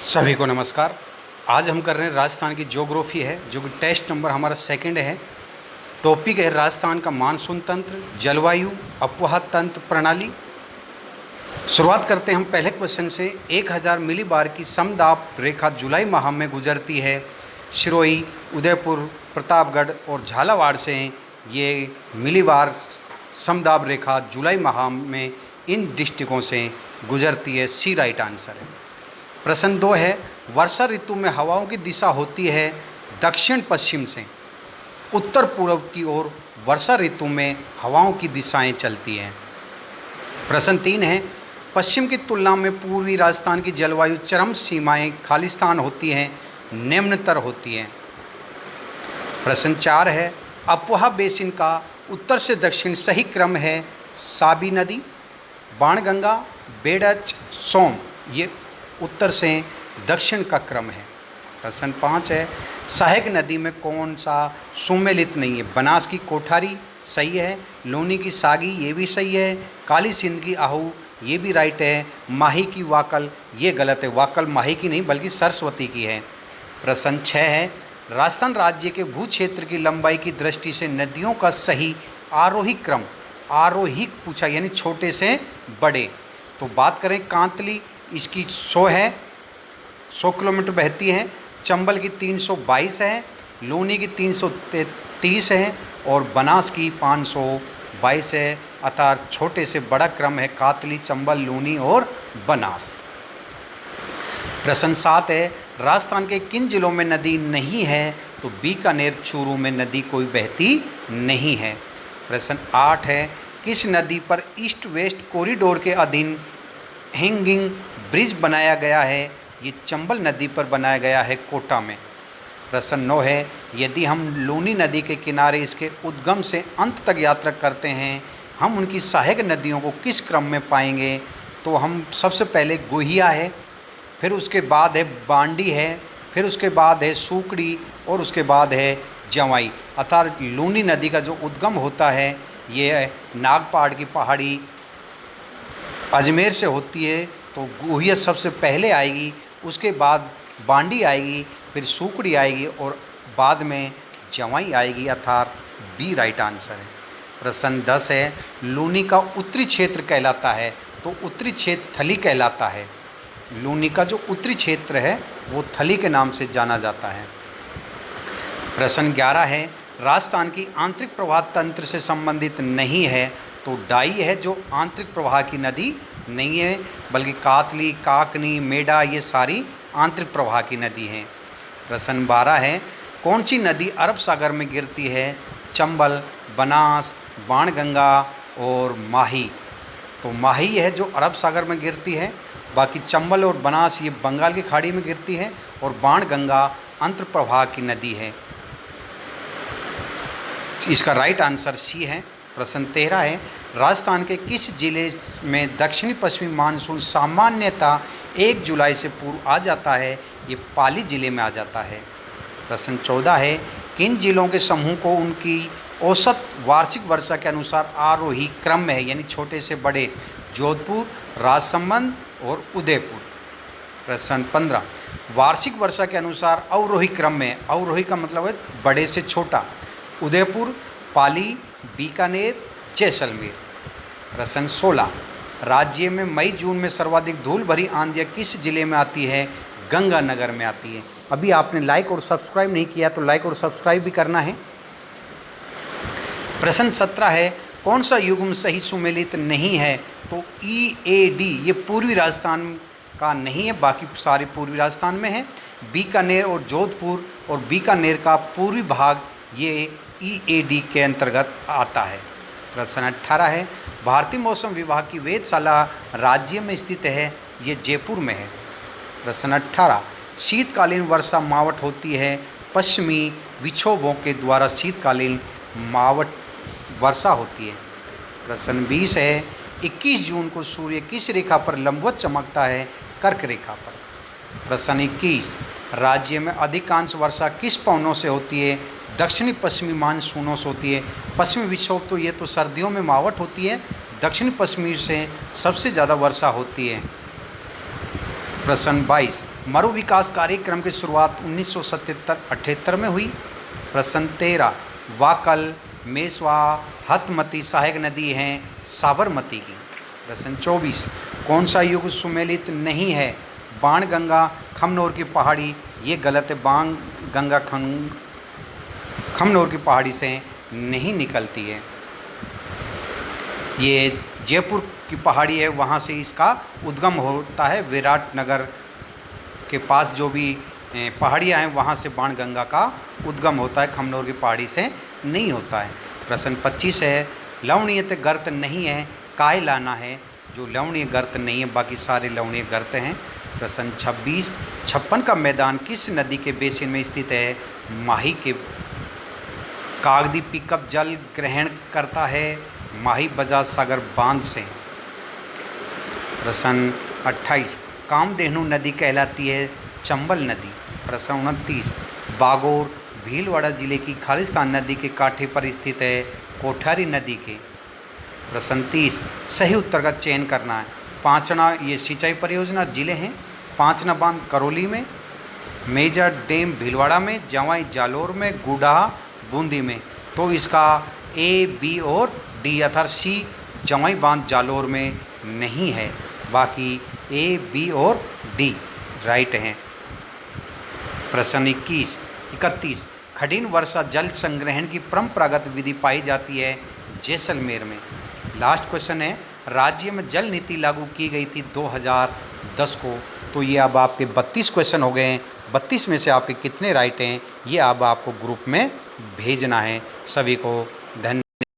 सभी को नमस्कार। आज हम कर रहे हैं राजस्थान की ज्योग्राफी है, जो कि टेस्ट नंबर हमारा सेकंड है। टॉपिक है राजस्थान का मानसून तंत्र, जलवायु, अपवाह तंत्र प्रणाली। शुरुआत करते हैं हम पहले क्वेश्चन से। 1000 मिलीबार की समदाब रेखा जुलाई माह में गुजरती है। सिरोही, उदयपुर, प्रतापगढ़ और झालावाड़ से ये मिलीबार समदाब रेखा जुलाई माह में इन डिस्ट्रिक्टों से गुजरती है। सी राइट आंसर है। प्रश्न 2 है, वर्षा ऋतु में हवाओं की दिशा होती है दक्षिण पश्चिम से उत्तर पूर्व की ओर। वर्षा ऋतु में हवाओं की दिशाएं चलती हैं। प्रश्न 3 है, पश्चिम की तुलना में पूर्वी राजस्थान की जलवायु चरम सीमाएं खालिस्तान होती हैं, निम्नतर होती हैं। प्रश्न 4 है, अपवाह बेसिन का उत्तर से दक्षिण सही क्रम है साबी नदी, बाणगंगा, बेडच, सोम। ये उत्तर से दक्षिण का क्रम है। प्रश्न 5 है, सहायक नदी में कौन सा सुमेलित नहीं है? बनास की कोठारी सही है, लूनी की सागी ये भी सही है, काली सिंध की आहू ये भी राइट है, माही की वाकल ये गलत है। वाकल माही की नहीं बल्कि सरस्वती की है। प्रश्न 6 है, राजस्थान राज्य के भू क्षेत्र की लंबाई की दृष्टि से नदियों का सही आरोही क्रम, आरोहिक पूछा यानी छोटे से बड़े। तो बात करें कांतली, इसकी 100 किलोमीटर बहती है। चंबल की 322 है, लूनी की 333 है और बनास की 522 है। अर्थात छोटे से बड़ा क्रम है कातली, चंबल, लूनी और बनास। प्रश्न 7 है, राजस्थान के किन जिलों में नदी नहीं है? तो बीकानेर, चूरू में नदी कोई बहती नहीं है। प्रश्न 8 है, किस नदी पर ईस्ट वेस्ट कॉरिडोर के अधीन हैंगिंग ब्रिज बनाया गया है? ये चंबल नदी पर बनाया गया है, कोटा में। प्रश्न 9 है, यदि हम लूनी नदी के किनारे इसके उद्गम से अंत तक यात्रा करते हैं, हम उनकी सहायक नदियों को किस क्रम में पाएंगे? तो हम सबसे पहले गोहिया है, फिर उसके बाद है बांडी है, फिर उसके बाद है सूकड़ी और उसके बाद है जवाई। अर्थात लूनी नदी का जो उद्गम होता है ये नागपाड़ की पहाड़ी अजमेर से होती है। तो गोहिया सबसे पहले आएगी, उसके बाद बांडी आएगी, फिर सूकड़ी आएगी और बाद में जवाई आएगी। अर्थात बी राइट आंसर है। प्रश्न 10 है, लूनी का उत्तरी क्षेत्र कहलाता है? तो उत्तरी क्षेत्र थली कहलाता है। लूनी का जो उत्तरी क्षेत्र है वो थली के नाम से जाना जाता है। प्रश्न 11 है, राजस्थान की आंतरिक प्रवाह तंत्र से संबंधित नहीं है? तो डाई है जो आंतरिक प्रवाह की नदी नहीं है, बल्कि कातली, काकनी, मेडा ये सारी आंतरिक प्रवाह की नदी हैं। प्रश्न 12 है, कौन सी नदी अरब सागर में गिरती है? चंबल, बनास, बाणगंगा और माही। तो माही है जो अरब सागर में गिरती है, बाकी चंबल और बनास ये बंगाल की खाड़ी में गिरती है और बाणगंगा अंतर प्रवाह की नदी है। इसका राइट आंसर सी है। प्रश्न 13 है, राजस्थान के किस जिले में दक्षिणी पश्चिमी मानसून सामान्यतः 1 जुलाई से पूर्व आ जाता है? ये पाली जिले में आ जाता है। प्रश्न 14 है, किन जिलों के समूह को उनकी औसत वार्षिक वर्षा के अनुसार आरोही क्रम में है यानी छोटे से बड़े? जोधपुर, राजसमंद और उदयपुर। प्रश्न 15, वार्षिक वर्षा के अनुसार अवरोही क्रम में, अवरोही का मतलब है बड़े से छोटा, उदयपुर, पाली, बीकानेर, जैसलमेर। प्रश्न 16, राज्य में मई जून में सर्वाधिक धूल भरी आंधियाँ किस जिले में आती है? गंगानगर में आती है। अभी आपने लाइक और सब्सक्राइब नहीं किया तो लाइक और सब्सक्राइब भी करना है। प्रश्न 17 है, कौन सा युग्म सही सुमेलित नहीं है? तो EAD ये पूर्वी राजस्थान का नहीं है, बाकी सारे पूर्वी राजस्थान में है। बीकानेर और जोधपुर और बीकानेर का पूर्वी भाग ये EAD के अंतर्गत आता है। प्रश्न 18 है, भारतीय मौसम विभाग की वेधशाला राज्य में स्थित है? ये जयपुर में है। प्रश्न 18, शीतकालीन वर्षा मावट होती है? पश्चिमी विक्षोभों के द्वारा शीतकालीन मावट वर्षा होती है। प्रश्न 20 है, 21 जून को सूर्य किस रेखा पर लंबवत चमकता है? कर्क रेखा पर। प्रश्न 21, राज्य में अधिकांश वर्षा किस पवनों से होती है? दक्षिणी पश्चिमी मानसूनों से होती है। पश्चिमी विक्षोभ तो ये तो सर्दियों में मावट होती है, दक्षिणी पश्चिमी से सबसे ज़्यादा वर्षा होती है। प्रश्न 22, मरु विकास कार्यक्रम की शुरुआत 1977-78 में हुई। प्रश्न 13, वाकल, मेसवा, हतमती सहायक नदी हैं साबरमती की। प्रश्न 24, कौन सा युग सुमेलित नहीं है? बाणगंगा खमनोर की पहाड़ी, ये गलत है। बाणगंगा खमनोर की पहाड़ी से नहीं निकलती है, ये जयपुर की पहाड़ी है, वहाँ से इसका उद्गम होता है। विराटनगर के पास जो भी पहाड़ियाँ हैं वहाँ से बाणगंगा का उद्गम होता है, खमनोर की पहाड़ी से नहीं होता है। प्रश्न 25 है, लवणीय गर्त नहीं है, काय लाना है? जो लवणीय गर्त नहीं है, बाकी सारे लवणीय गर्त हैं। प्रश्न 26, 56 का मैदान किस नदी के बेसिन में स्थित है? माही के। कागदी पिकअप जल ग्रहण करता है माही बजाज सागर बांध से। प्रश्न 28, कामधेनु नदी कहलाती है चंबल नदी। प्रश्न 29, बागोर भीलवाड़ा जिले की खालिस्तान नदी के कांठे पर स्थित है कोठारी नदी के। प्रश्न 30, सही उत्तर का चयन करना है। पांचना ये सिंचाई परियोजना जिले हैं। पांचना बांध करौली में, मेजर डैम भीलवाड़ा में, जवाई जालोर में, गुडा बूंदी में। तो इसका ए, बी और डी अर्थात सी जवाई बांध जालोर में नहीं है, बाकी ए, बी और डी राइट हैं। प्रश्न 31, खडीन वर्षा जल संग्रहण की परंपरागत विधि पाई जाती है जैसलमेर में। लास्ट क्वेश्चन है, राज्य में जल नीति लागू की गई थी 2010 को। तो ये अब आपके 32 क्वेश्चन हो गए हैं। 32 में से आपके कितने राइट हैं ये अब आपको ग्रुप में भेजना है। सभी को धन्यवाद।